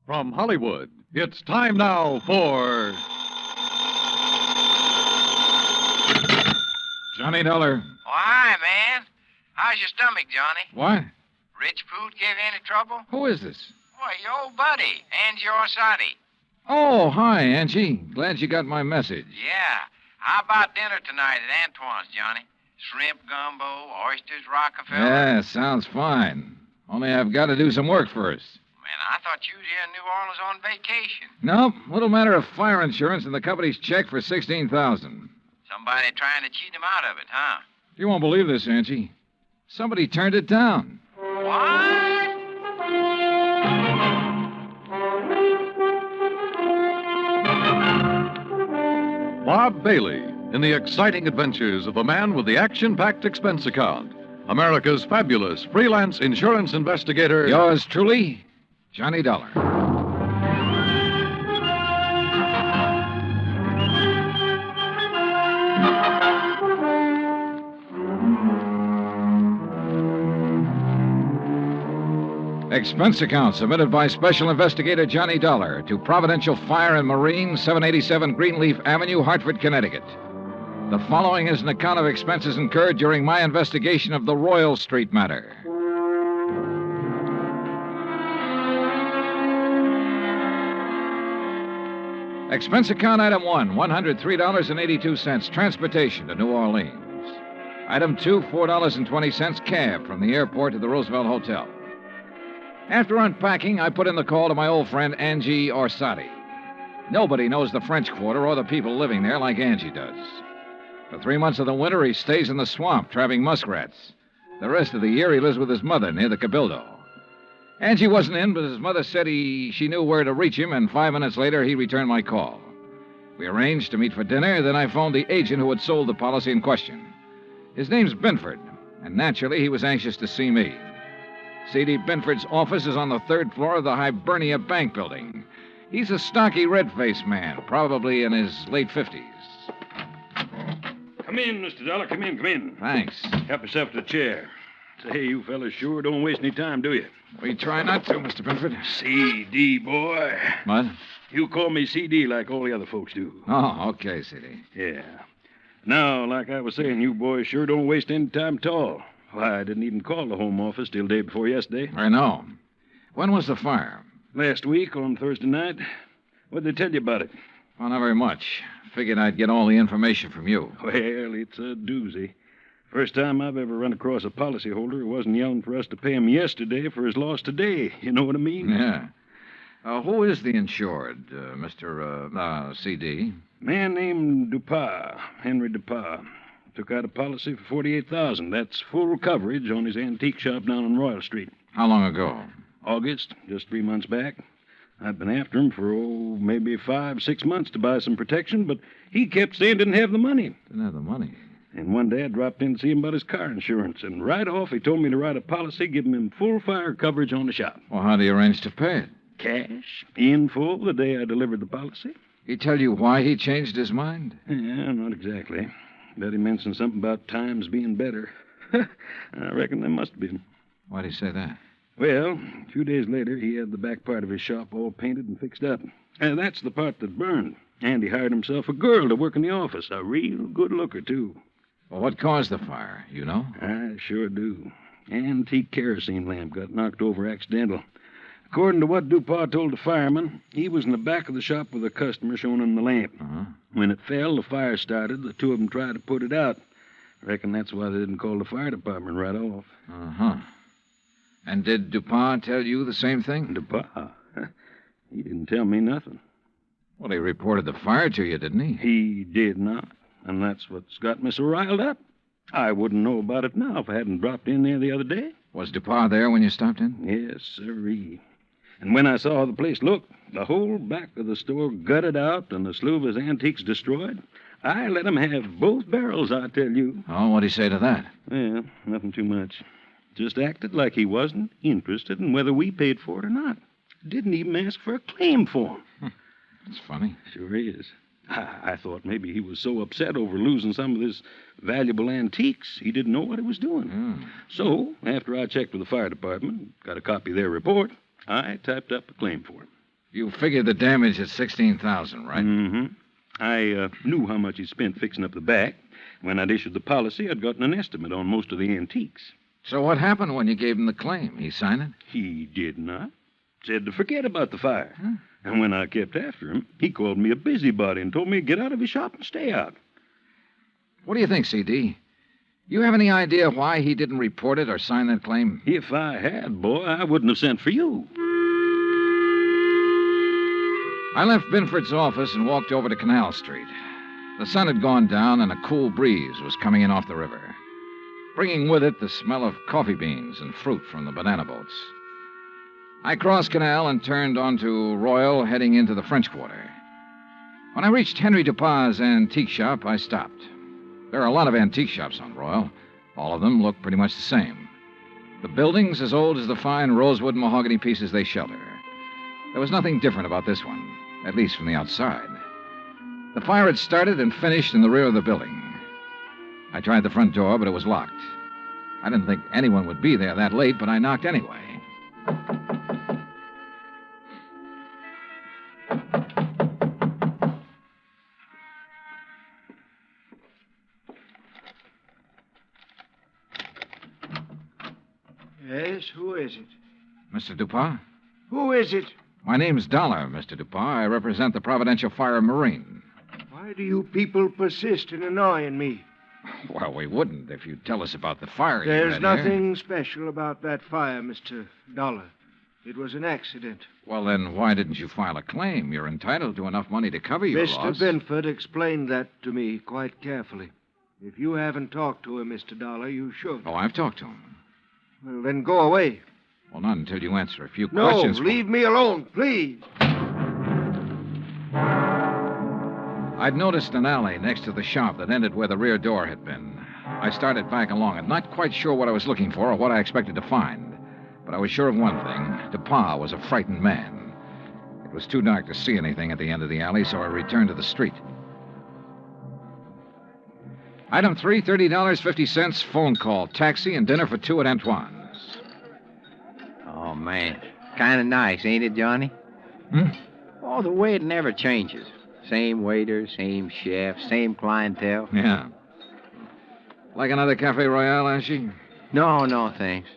From Hollywood, it's time now for Johnny Dollar. Oh, hi, man. How's your stomach, Johnny? What? Rich food give you any trouble? Who is this? Why, your old buddy, Angie Orsatti. Oh, hi, Angie. Glad you got my message. Yeah. How about dinner tonight at Antoine's, Johnny? Shrimp gumbo, oysters, Rockefeller. Yeah, sounds fine. Only I've got to do some work first. Man, I thought you was here in New Orleans on vacation. Nope, little matter of fire insurance and the company's check for $16,000. Somebody trying to cheat him out of it, huh? You won't believe this, Angie. Somebody turned it down. What? Bob Bailey in the exciting adventures of a man with the action-packed expense account. America's fabulous freelance insurance investigator. Yours truly, Johnny Dollar. Expense account submitted by Special Investigator Johnny Dollar to Providential Fire and Marine, 787 Greenleaf Avenue, Hartford, Connecticut. The following is an account of expenses incurred during my investigation of the Royal Street matter. Expense account item 1, $103.82, transportation to New Orleans. Item 2, $4.20, cab from the airport to the Roosevelt Hotel. After unpacking, I put in the call to my old friend Angie Orsatti. Nobody knows the French Quarter or the people living there like Angie does. For 3 months of the winter, he stays in the swamp, trapping muskrats. The rest of the year, he lives with his mother near the Cabildo. Angie wasn't in, but his mother said she knew where to reach him, and 5 minutes later, he returned my call. We arranged to meet for dinner, then I phoned the agent who had sold the policy in question. His name's Binford, and naturally, he was anxious to see me. C.D. Binford's office is on the 3rd floor of the Hibernia Bank building. He's a stocky, red-faced man, probably in his late 50s. Come in, Mr. Dollar. Come in. Thanks. Help yourself to the chair. Say, you fellas sure don't waste any time, do you? We try not to, Mr. Binford. C.D., boy. What? You call me C.D. like all the other folks do. Oh, okay, C.D. Yeah. Now, like I was saying, you boys sure don't waste any time at all. Why, I didn't even call the home office till day before yesterday. I know. When was the fire? Last week on Thursday night. What'd they tell you about it? Well, not very much. Figured I'd get all the information from you. Well, it's a doozy. First time I've ever run across a policyholder who wasn't yelling for us to pay him yesterday for his loss today. You know what I mean? Yeah. Who is the insured, Mr. C.D.? Man named Dupas, Henry Dupas. Took out a policy for $48,000. That's full coverage on his antique shop down on Royal Street. How long ago? August, just 3 months back. I'd been after him for, maybe 5-6 months to buy some protection, but he kept saying didn't have the money. Didn't have the money. And one day I dropped in to see him about his car insurance, and right off he told me to write a policy giving him full fire coverage on the shop. Well, how do you arrange to pay it? Cash, in full, the day I delivered the policy. He tell you why he changed his mind? Yeah, not exactly. Bet he mentioned something about times being better. I reckon there must have been. Why'd he say that? Well, a few days later, he had the back part of his shop all painted and fixed up. And that's the part that burned. And he hired himself a girl to work in the office. A real good looker, too. Well, what caused the fire? You know? I sure do. Antique kerosene lamp got knocked over accidental. According to what Dupas told the fireman, he was in the back of the shop with a customer showing him the lamp. Uh-huh. When it fell, the fire started. The two of them tried to put it out. Reckon that's why they didn't call the fire department right off. Uh-huh. And did Dupas tell you the same thing? Dupas? He didn't tell me nothing. Well, he reported the fire to you, didn't he? He did not. And that's what's got me so riled up. I wouldn't know about it now if I hadn't dropped in there the other day. Was Dupas there when you stopped in? Yes, sirree. And when I saw how the place looked, the whole back of the store gutted out and a slew of his antiques destroyed, I let him have both barrels, I tell you. Oh, what'd he say to that? Well, nothing too much. Just acted like he wasn't interested in whether we paid for it or not. Didn't even ask for a claim for him. That's funny. Sure is. I thought maybe he was so upset over losing some of his valuable antiques, he didn't know what he was doing. So, after I checked with the fire department, got a copy of their report, I typed up a claim for him. You figured the damage at $16,000, right? Mm-hmm. I knew how much he spent fixing up the back. When I'd issued the policy, I'd gotten an estimate on most of the antiques. So what happened when you gave him the claim? He signed it? He did not. Said to forget about the fire. Huh? And when I kept after him, he called me a busybody and told me to get out of his shop and stay out. What do you think, C.D.? You have any idea why he didn't report it or sign that claim? If I had, boy, I wouldn't have sent for you. I left Binford's office and walked over to Canal Street. The sun had gone down and a cool breeze was coming in off the river, bringing with it the smell of coffee beans and fruit from the banana boats. I crossed Canal and turned onto Royal, heading into the French Quarter. When I reached Henry Dupas' antique shop, I stopped. There are a lot of antique shops on Royal. All of them look pretty much the same. The building's as old as the fine rosewood and mahogany pieces they shelter. There was nothing different about this one, at least from the outside. The fire had started and finished in the rear of the building. I tried the front door, but it was locked. I didn't think anyone would be there that late, but I knocked anyway. Yes, who is it? Mr. Dupas? Who is it? My name's Dollar, Mr. Dupas. I represent the Providential Fire Marine. Why do you people persist in annoying me? Well, we wouldn't if you'd tell us about the fire you There's had nothing special about that fire, Mr. Dollar. It was an accident. Well, then why didn't you file a claim? You're entitled to enough money to cover your loss. Mr. Binford explained that to me quite carefully. If you haven't talked to him, Mr. Dollar, you should. Oh, I've talked to him. Well, then go away. Well, not until you answer a few No, questions. leave me alone, please. I'd noticed an alley next to the shop that ended where the rear door had been. I started back along it, not quite sure what I was looking for or what I expected to find. But I was sure of one thing. Dupas was a frightened man. It was too dark to see anything at the end of the alley, so I returned to the street. Item 3, $30.50, phone call, taxi, and dinner for two at Antoine's. Oh, man. Kind of nice, ain't it, Johnny? Oh, the way it never changes. Same waiter, same chef, same clientele. Yeah. Like another Cafe Royale, Ashy? No, thanks.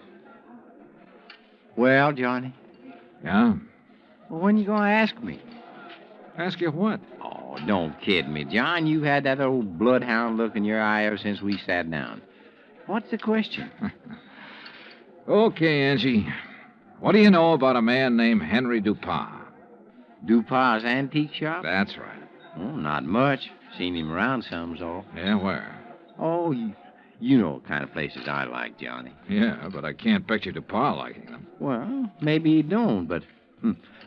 Well, Johnny? Yeah? Well, when you going to ask me? Ask you what? Oh, don't kid me, John. You had that old bloodhound look in your eye ever since we sat down. What's the question? Okay, Angie. What do you know about a man named Henry Dupas? Dupas' antique shop? That's right. Oh, not much. Seen him around some's all. Yeah, where? Oh, you know what kind of places I like, Johnny. Yeah, but I can't picture Dupas liking them. Well, maybe he don't, but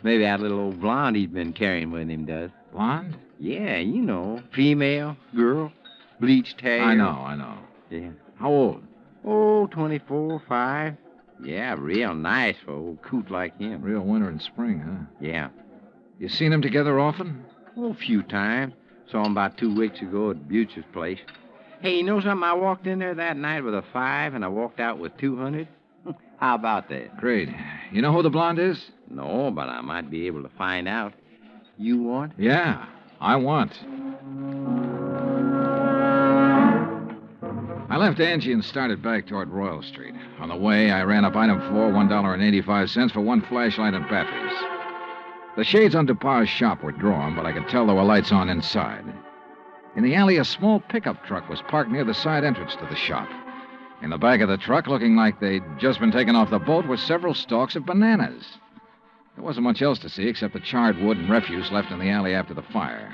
maybe that little old blonde he's been carrying with him does. Blonde? Yeah, you know. Female, girl, bleached hair. I know. Yeah. How old? Oh, 24, 5. Yeah, real nice for old coot like him. Real winter and spring, huh? Yeah. You seen them together often? Oh, a few times. Saw him about 2 weeks ago at Butcher's place. Hey, you know something? I walked in there that night with a 5, and I walked out with 200. How about that? Great. You know who the blonde is? No, but I might be able to find out. You want? Yeah, I want. I left Angie and started back toward Royal Street. On the way, I ran up item 4, $1.85 for one flashlight and batteries. The shades on Dupas' shop were drawn, but I could tell there were lights on inside. In the alley, a small pickup truck was parked near the side entrance to the shop. In the back of the truck, looking like they'd just been taken off the boat, were several stalks of bananas. There wasn't much else to see except the charred wood and refuse left in the alley after the fire.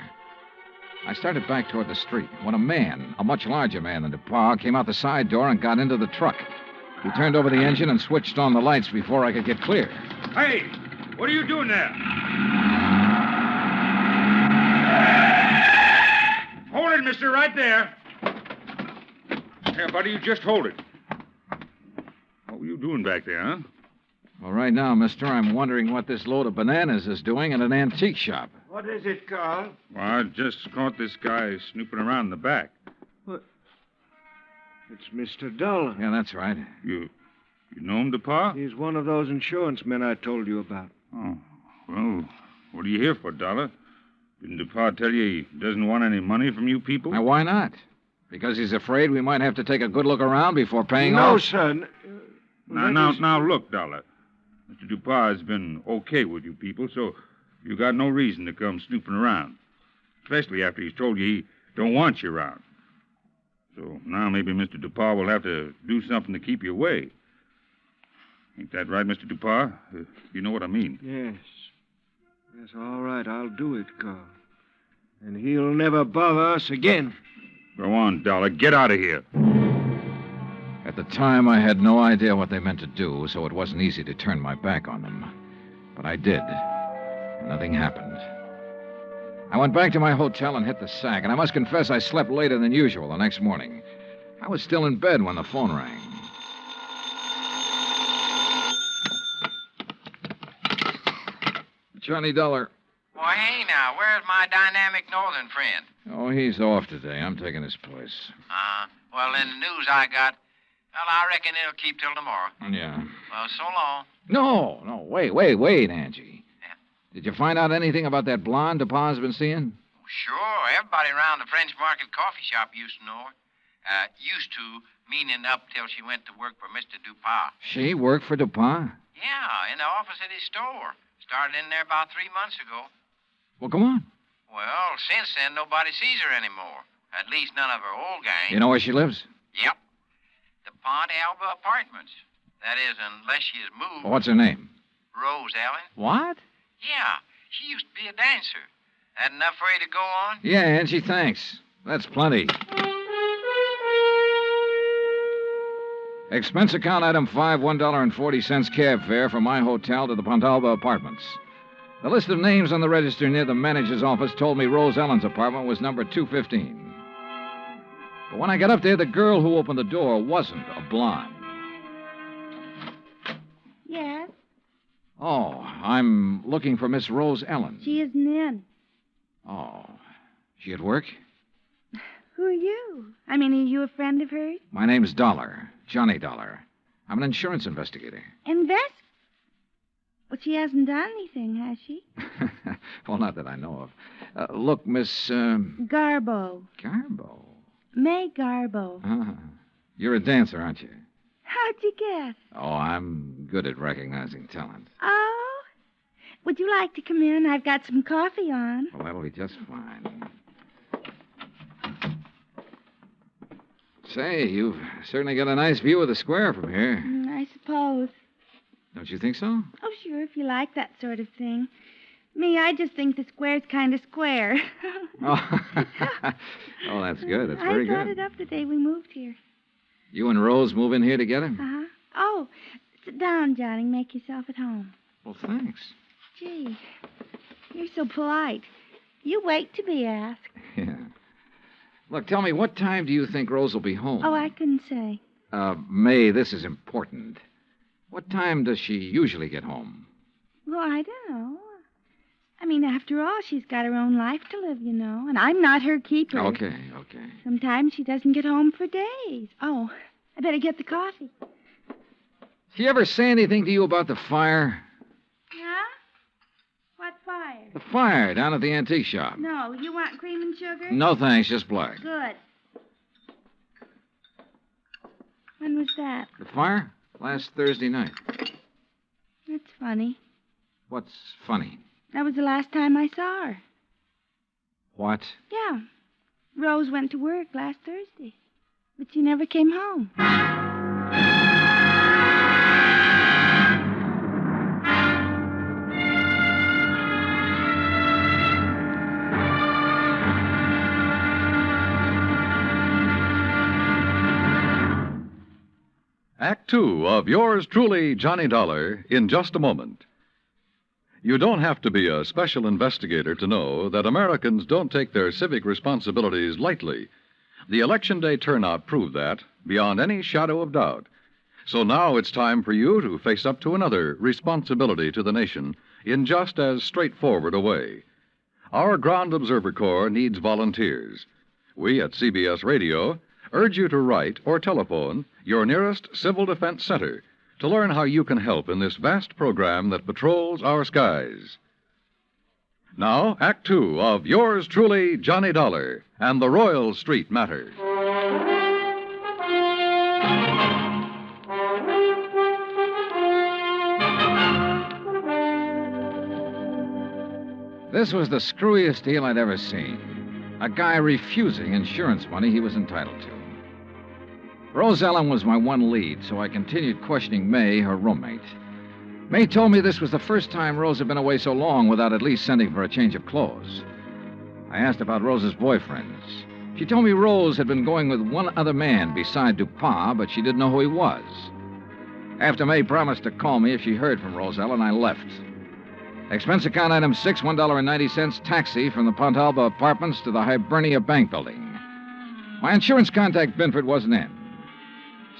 I started back toward the street when a man, a much larger man than Dupas, came out the side door and got into the truck. He turned over the engine and switched on the lights before I could get clear. Hey, what are you doing there? Hold it, mister, right there. Here, buddy, you just hold it. What were you doing back there, huh? Well, right now, mister, I'm wondering what this load of bananas is doing in an antique shop. What is it, Carl? Well, I just caught this guy snooping around in the back. What? It's Mr. Dollar. Yeah, that's right. You know him, DePaul? He's one of those insurance men I told you about. Oh, well, What are you here for, Dollar? Didn't DuPont tell you he doesn't want any money from you people? Now, why not? Because he's afraid we might have to take a good look around before paying No, off? son. Now, look, Dollar. Mr. DuPont has been okay with you people, so you got no reason to come snooping around. Especially after he's told you he don't want you around. So now maybe Mr. DuPont will have to do something to keep you away. Ain't that right, Mr. DuPont? You know what I mean. Yes. Yes, all right, I'll do it, Carl. And he'll never bother us again. Go on, Dollar. Get out of here. At the time, I had no idea what they meant to do, so it wasn't easy to turn my back on them. But I did. And nothing happened. I went back to my hotel and hit the sack, and I must confess I slept later than usual the next morning. I was still in bed when the phone rang. Johnny Dollar. Well, hey, now, where's my dynamic northern friend? Oh, he's off today. I'm taking his place. Well, in the news I got, well, I reckon it'll keep till tomorrow. Yeah. Well, so long. No, wait, Angie. Yeah? Did you find out anything about that blonde DuPont's been seeing? Sure, everybody around the French Market coffee shop used to know her. Used to, meaning up till she went to work for Mr. DuPont. She worked for DuPont? Yeah, in the office at his store. Started in there about 3 months ago. Well, come on. Well, since then, nobody sees her anymore. At least none of her old gang. You know where she lives? Yep. The Pont Alba Apartments. That is, unless she has moved. Well, what's her name? Rose Ellen. What? Yeah, she used to be a dancer. That enough for you to go on? Yeah, Angie, thanks. That's plenty. Expense account item 5, $1.40 cab fare from my hotel to the Pontalba Apartments. The list of names on the register near the manager's office told me Rose Ellen's apartment was number 215. But when I got up there, the girl who opened the door wasn't a blonde. Yes, Oh, I'm looking for Miss Rose Ellen. she isn't in. Oh, she at work? Who are you? I mean, are you a friend of hers? My name's Dollar, Johnny Dollar. I'm an insurance investigator. Well, she hasn't done anything, has she? Well, not that I know of. Look, Miss, Garbo. Garbo. May Garbo. You're a dancer, aren't you? How'd you guess? Oh, I'm good at recognizing talent. Oh, would you like to come in? I've got some coffee on. Well, that'll be just fine. Say, you've certainly got a nice view of the square from here. I suppose. Don't you think so? Oh, sure, if you like that sort of thing. Me, I just think the square's kind of square. Oh, oh, that's good. That's very I brought good. it up the day we moved here. You and Rose move in here together? Uh-huh. Oh, sit down, Johnny. Make yourself at home. Well, thanks. Gee, you're so polite. You wait to be asked. Yeah. Look, tell me, what time do you think Rose will be home? Oh, I couldn't say. May, this is important. What time does she usually get home? Well, I don't know. I mean, after all, she's got her own life to live, you know, and I'm not her keeper. Okay. Sometimes she doesn't get home for days. Oh, I better get the coffee. She ever say anything to you about the fire? Yeah? What fire? The fire down at the antique shop. No, you want cream and sugar? No, thanks, just black. Good. When was that? The fire? Last Thursday night. That's funny. What's funny? That was the last time I saw her. What? Yeah. Rose went to work last Thursday, but she never came home. Act Two of yours truly, Johnny Dollar, in just a moment. You don't have to be a special investigator to know that Americans don't take their civic responsibilities lightly. The Election Day turnout proved that, beyond any shadow of doubt. So now it's time for you to face up to another responsibility to the nation in just as straightforward a way. Our Ground Observer Corps needs volunteers. We at CBS Radio urge you to write or telephone your nearest Civil Defense Center to learn how you can help in this vast program that patrols our skies. Now, Act Two of Yours Truly, Johnny Dollar, and the Royal Street Matter. This was the screwiest deal I'd ever seen. A guy refusing insurance money he was entitled to. Rose Ellen was my one lead, so I continued questioning May, her roommate. May told me this was the first time Rose had been away so long without at least sending for a change of clothes. I asked about Rose's boyfriends. She told me Rose had been going with one other man beside Dupont, but she didn't know who he was. After May promised to call me if she heard from Rose Ellen, I left. Expense account item 6, $1.90, taxi from the Pontalba Apartments to the Hibernia Bank Building. My insurance contact, Binford, wasn't in.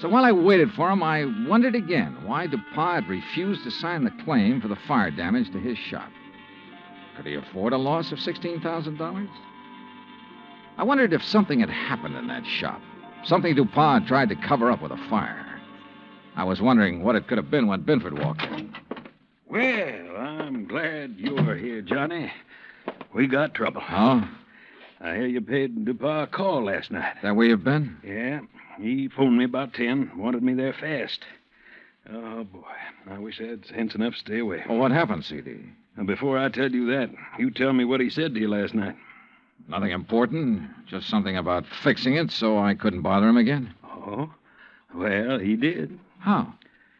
So while I waited for him, I wondered again why Dupont had refused to sign the claim for the fire damage to his shop. Could he afford a loss of $16,000? I wondered if something had happened in that shop, something Dupont tried to cover up with a fire. I was wondering what it could have been when Binford walked in. Well, I'm glad you're here, Johnny. We got trouble. Oh? I hear you paid Dupont a call last night. That where you've been? Yeah. He phoned me about 10, wanted me there fast. Oh, boy. I wish I had sense enough to stay away. Well, what happened, CD? And before I tell you that, you tell me what he said to you last night. Nothing important, just something about fixing it so I couldn't bother him again. Oh? Well, he did. How?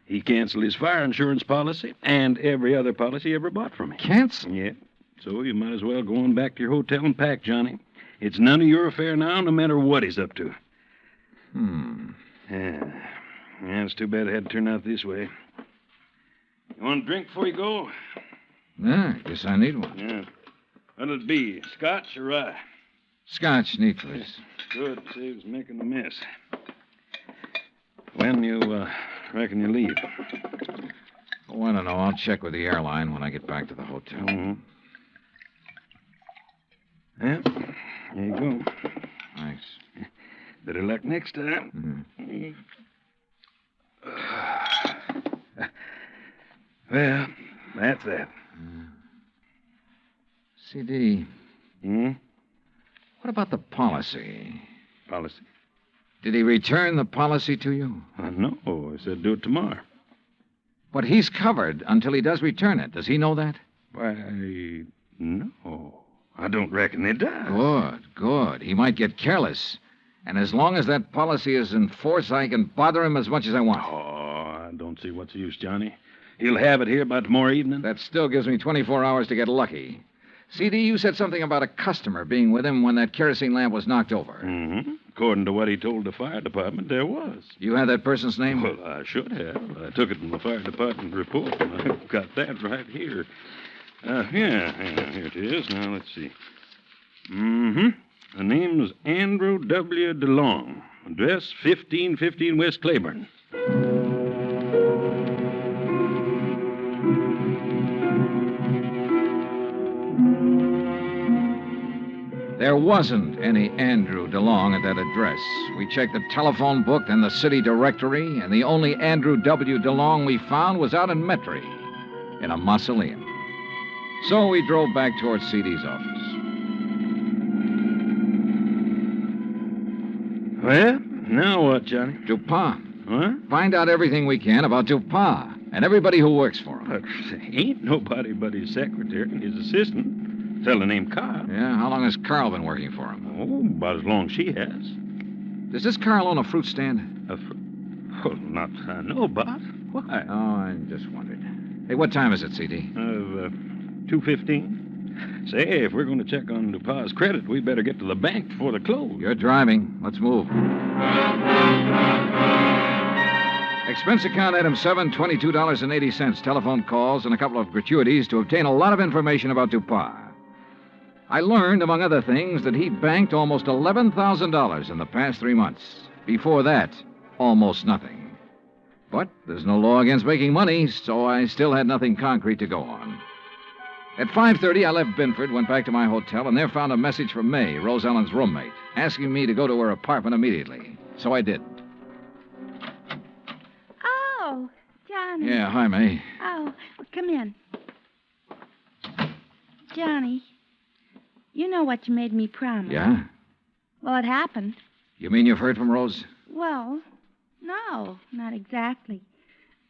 He canceled his fire insurance policy and every other policy he ever bought from me. Cancel? Yeah. So you might as well go on back to your hotel and pack, Johnny. It's none of your affair now, no matter what he's up to. Yeah, it's too bad it had to turn out this way. You want a drink before you go? Yeah, guess I need one. Yeah. What'll it be, scotch or rye? Scotch, neat, please. Good, saves making a mess. When you reckon you leave? Oh, I don't know. I'll check with the airline when I get back to the hotel. Mm-hmm. Yeah, there you go. Thanks. Better luck next time. Mm-hmm. Well, that's that. CD, Hmm? what about the policy? Policy? Did he return the policy to you? No, I said do it tomorrow. But he's covered until he does return it. Does he know that? Why, no. I don't reckon he does. Good, good. He might get careless. And as long as that policy is in force, I can bother him as much as I want. Oh, I don't see what's the use, Johnny. He'll have it here by tomorrow evening. That still gives me 24 hours to get lucky. CD, you said something about a customer being with him when that kerosene lamp was knocked over. Mm-hmm. According to what he told the fire department, there was. You had that person's name? Well, I should have. I took it from the fire department report, and I've got that right here. Here it is. Now, let's see. Mm-hmm. The name's Andrew W. DeLong. Address 1515 West Claiborne. There wasn't any Andrew DeLong at that address. We checked the telephone book and the city directory, and the only Andrew W. DeLong we found was out in Metairie, in a mausoleum. So we drove back towards CD's office. Well, now what, Johnny? Dupont. What? Find out everything we can about Dupont and everybody who works for him. But ain't nobody but his secretary and his assistant. Fella named Carl. Yeah, how long has Carl been working for him? Oh, about as long as she has. Does this Carl own a fruit stand? Well, not I know about. Why? Oh, I just wondered. Hey, what time is it, CD? 2:15. Say, if we're going to check on Dupont's credit, we better get to the bank before the close. You're driving. Let's move. Expense account item 7, $22.80. Telephone calls and a couple of gratuities to obtain a lot of information about Dupont. I learned, among other things, that he'd banked almost $11,000 in the past 3 months. Before that, almost nothing. But there's no law against making money, so I still had nothing concrete to go on. At 5:30, I left Binford, went back to my hotel, and there found a message from May, Rose Ellen's roommate, asking me to go to her apartment immediately. So I did. Oh, Johnny. Yeah, hi, May. Oh, well, come in. Johnny, You know what you made me promise. Yeah? Well, it happened. You mean you've heard from Rose? Well, no, not exactly.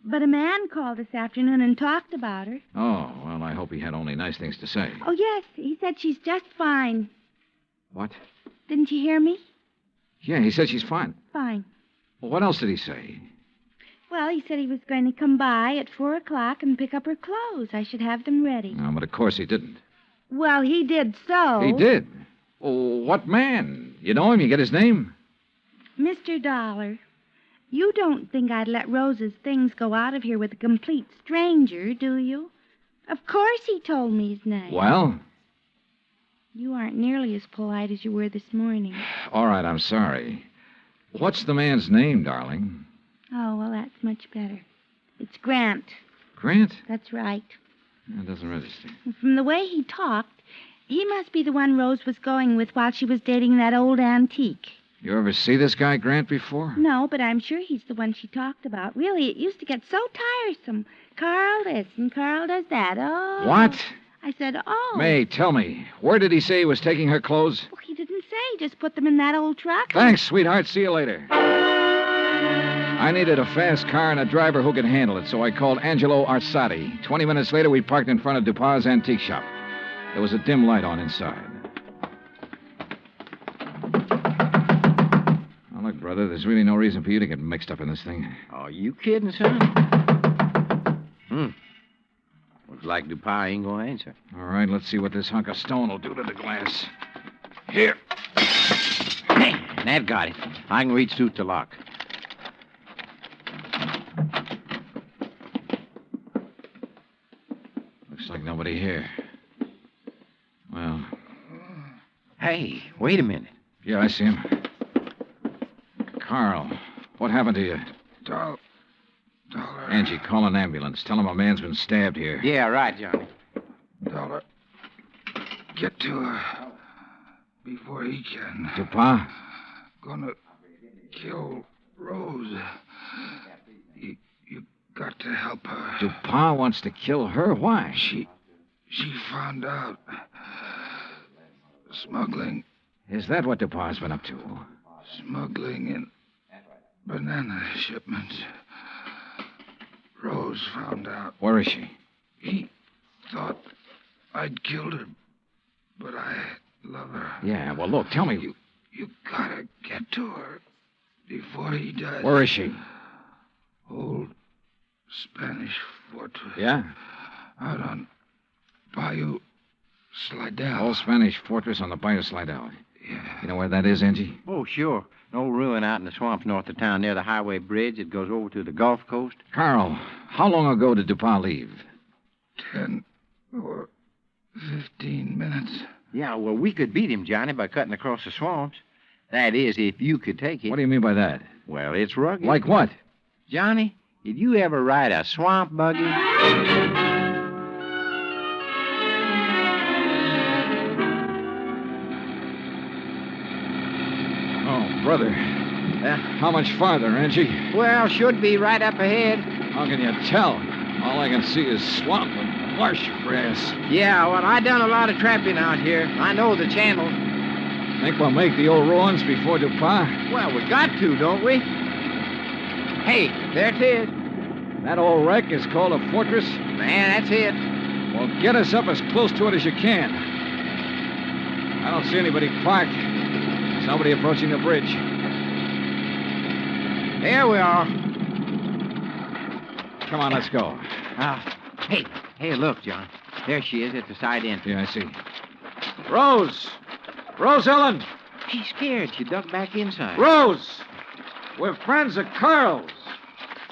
But a man called this afternoon and talked about her. Oh, well, I hope he had only nice things to say. Oh, yes, he said she's just fine. What? Didn't you hear me? Yeah, he said she's fine. Fine. Well, what else did he say? Well, he said he was going to come by at 4 o'clock and pick up her clothes. I should have them ready. No, but of course he didn't. Well, he did so. He did? Oh, what man? You know him? You get his name? Mr. Dollar, you don't think I'd let Rose's things go out of here with a complete stranger, do you? Of course he told me his name. Well? You aren't nearly as polite as you were this morning. All right, I'm sorry. What's the man's name, darling? Oh, well, that's much better. It's Grant. Grant? That's right. That doesn't register. From the way he talked, he must be the one Rose was going with while she was dating that old antique. You ever see this guy, Grant, before? No, but I'm sure he's the one she talked about. Really, it used to get so tiresome. Carl this and Carl does that. Oh. What? I said, oh. May, tell me, where did he say he was taking her clothes? Well, he didn't say. Just put them in that old truck. Thanks, sweetheart. See you later. I needed a fast car and a driver who could handle it, so I called Angelo Arsati. 20 minutes later, we parked in front of Dupas' antique shop. There was a dim light on inside. Now, look, brother, there's really no reason for you to get mixed up in this thing. Oh, you kidding, son? Looks like Dupas ain't gonna answer. All right, let's see what this hunk of stone will do to the glass. Here. Hey, that got it. I can reach through the lock. Looks like nobody here. Well. Hey, wait a minute. Yeah, I see him. Carl, what happened to you? Dollar. Angie, call an ambulance. Tell him a man's been stabbed here. Yeah, right, Johnny. Dollar. Get to her before he can. Dupas? Gonna kill Rose. You got to help her. Dupas wants to kill her? Why? She found out. Smuggling. Is that what Dupas been up to? Smuggling in banana shipments. Rose found out. Where is she? He thought I'd killed her, but I love her. Yeah, well, look, tell me. You gotta get to her before he does. Where is she? Old Spanish fortress. Yeah? Out on Bayou Slidell. Old Spanish fortress on the Bayou Slidell. Yeah. You know where that is, Angie? Oh, sure. An old ruin out in the swamps north of town near the highway bridge that goes over to the Gulf Coast. Carl, how long ago did Dupas leave? 10 or 15 minutes. Yeah, well, we could beat him, Johnny, by cutting across the swamps. That is, if you could take it. What do you mean by that? Well, it's rugged. Like what? Johnny, did you ever ride a swamp buggy? Oh, brother. How much farther, Angie? Well, should be right up ahead. How can you tell? All I can see is swamp and marsh grass. Yeah, well, I done a lot of trapping out here. I know the channel. Think we'll make the old ruins before Dupas? Well, we got to, don't we? Hey, there it is. That old wreck is called a fortress? Man, that's it. Well, get us up as close to it as you can. I don't see anybody parked. There's nobody approaching the bridge. There we are. Come on, let's go. Hey, look, John. There she is at the side entrance. Yeah, I see. Rose! Rose Ellen! She's scared. She ducked back inside. Rose! We're friends of Carl's.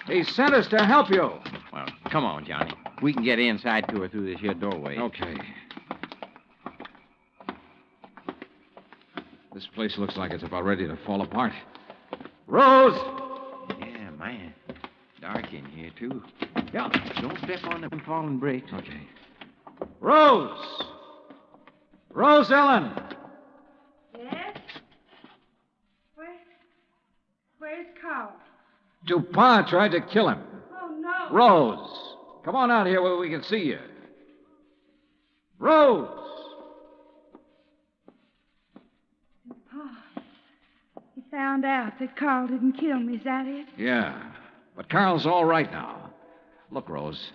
He sent us to help you. Well, come on, Johnny. We can get inside to her through this here doorway. Okay. This place looks like it's about ready to fall apart. Rose! Yeah, man. Dark in here, too. Yeah, don't step on them falling bricks. Okay. Rose! Rose Ellen! Yes? Where's Carl? Dupas tried to kill him. Oh, no. Rose! Come on out here where we can see you. Rose! found out that Carl didn't kill me. Is that it? Yeah. But Carl's all right now. Look, Rose,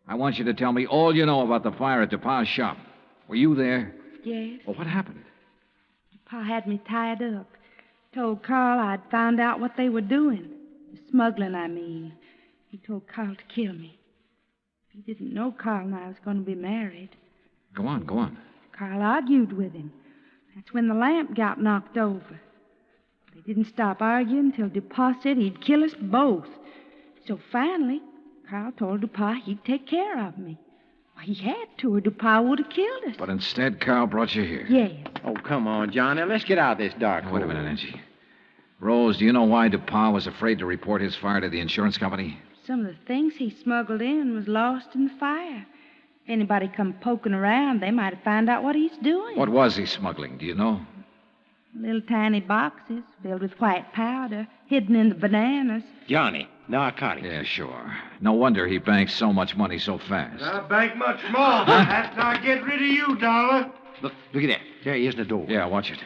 I want you to tell me all you know about the fire at DuPa's shop. Were you there? Yes. Well, what happened? Pa had me tied up. Told Carl I'd found out what they were doing. The smuggling, I mean. He told Carl to kill me. He didn't know Carl and I was going to be married. Go on. Carl argued with him. That's when the lamp got knocked over. They didn't stop arguing until DuPas said he'd kill us both. So finally, Carl told DuPas he'd take care of me. Well, he had to, or DuPas would have killed us. But instead, Carl brought you here. Yes. Oh, come on, Johnny. Let's get out of this dark Now, wait a hole. minute, Angie. Rose, do you know why DuPas was afraid to report his fire to the insurance company? Some of the things he smuggled in was lost in the fire. If anybody come poking around, they might have found out what he's doing. What was he smuggling, do you know? Little tiny boxes filled with white powder, hidden in the bananas. Johnny, narcotics. Yeah, sure. No wonder he banked so much money so fast. I'll bank much more after I get rid of you, Dollar. Look at that. There he is in the door. Yeah, watch it.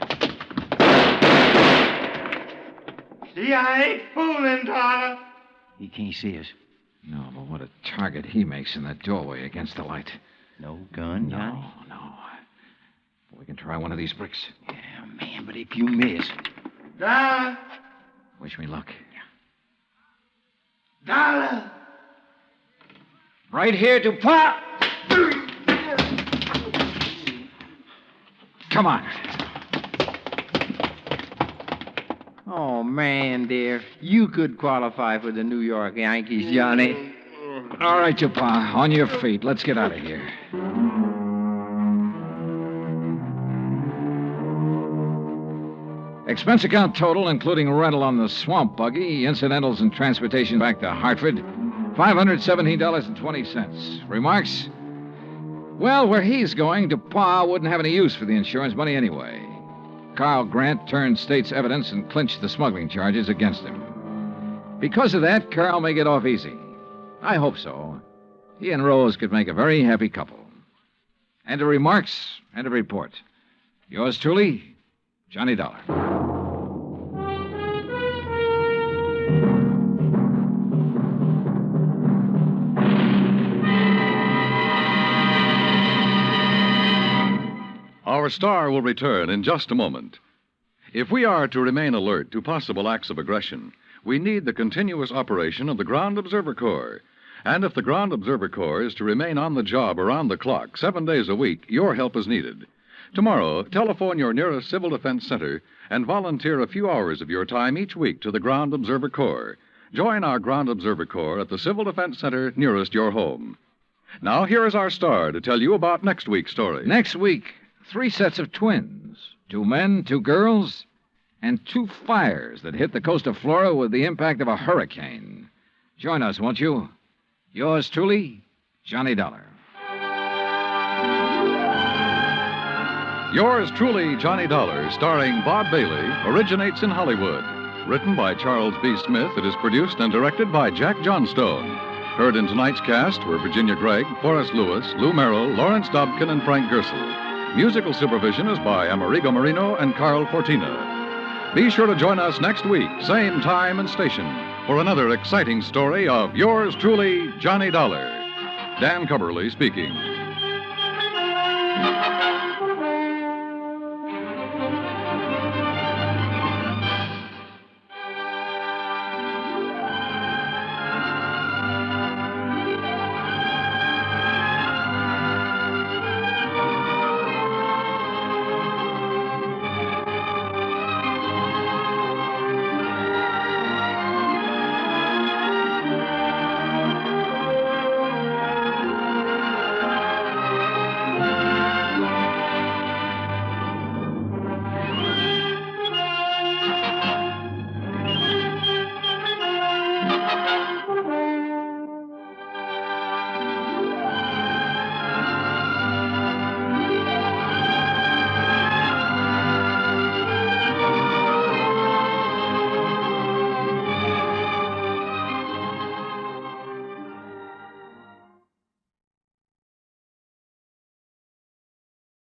See, I ain't fooling, Dollar. He can't see us. No, but what a target he makes in that doorway against the light. No gun, Johnny? No. We can try one of these bricks. Yeah, man, but if you miss... Dollar. Wish me luck. Dollar. Right here, DuPas! Come on. Oh, man, dear. You could qualify for the New York Yankees, Johnny. All right, DuPas, on your feet. Let's get out of here. Expense account total, including rental on the swamp buggy, incidentals and transportation back to Hartford, $517.20. Remarks? Well, where he's going, DuPas wouldn't have any use for the insurance money anyway. Carl Grant turned state's evidence and clinched the smuggling charges against him. Because of that, Carl may get off easy. I hope so. He and Rose could make a very happy couple. End of remarks, end of report. Yours truly, Johnny Dollar. Our star will return in just a moment. If we are to remain alert to possible acts of aggression, we need the continuous operation of the Ground Observer Corps. And if the Ground Observer Corps is to remain on the job around the clock, 7 days a week, your help is needed. Tomorrow, telephone your nearest Civil Defense Center and volunteer a few hours of your time each week to the Ground Observer Corps. Join our Ground Observer Corps at the Civil Defense Center nearest your home. Now, here is our star to tell you about next week's story. Next week, 3 sets of twins. 2 men, 2 girls, and 2 fires that hit the coast of Florida with the impact of a hurricane. Join us, won't you? Yours truly, Johnny Dollar. Yours truly, Johnny Dollar, starring Bob Bailey, originates in Hollywood. Written by Charles B. Smith, it is produced and directed by Jack Johnstone. Heard in tonight's cast were Virginia Gregg, Forrest Lewis, Lou Merrill, Lawrence Dobkin, and Frank Gersel. Musical supervision is by Amerigo Marino and Carl Fortina. Be sure to join us next week, same time and station, for another exciting story of yours truly, Johnny Dollar. Dan Cubberly speaking.